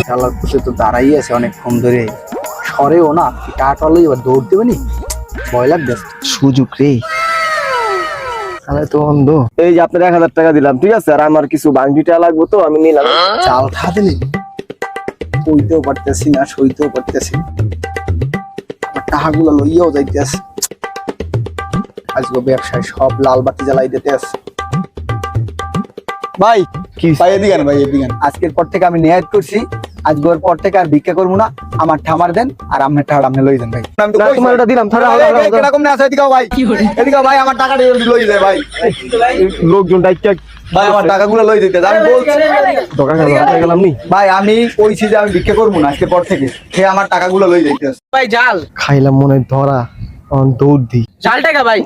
শালার পুষে তো দাঁড়াই আছে অনেকক্ষণ ধরে, সরেও না, টাকাটা এবার দৌড় দেবে নি, ভয় লাগবে। সুযোগ রে, তো অন্ধ। এই যে আপনার 1000 টাকা দিলাম, ঠিক আছে, আর আমার কিছু বাংটিটা লাগবে তো আমি নিলাম। চাল খা দিলি, কইতেও পারতেছি না, সইতেও পারতেছি, আমার টাকাগুলো লইয়াও যাইতেছে। আজকে ব্যবসায় সব লাল বাতি জ্বালাই দিতে আছে। ভাই কি ভাই এদিকে আন, ভাই এদিকে আন। আজকের পর থেকে আমি নিয়াত করছি, আজকের পর থেকে আর ভিক্ষা করবো না। আমার ঠামার দেন আর আপনার টাকা আপনি লই যান ভাই। আমি তো না, তোমার ওটা দিলাম, থাড়া এরকম না আছে, এদিকে ভাই, এদিকে ভাই, আমার টাকাটা লই যায় ভাই। লোকজন ডাইকা ভাই আমার টাকাগুলো লই দিতে, আমি বলছি দোকান গেলাম নি ভাই, আমি কইছি যে আমি ভিক্ষা করবো না আজকের পর থেকে, সে আমার টাকাগুলো লই যাইতে আছে। ভাই জাল খাইলাম মনে হয় ধরা, দৌড় দি জাল টাকা ভাই।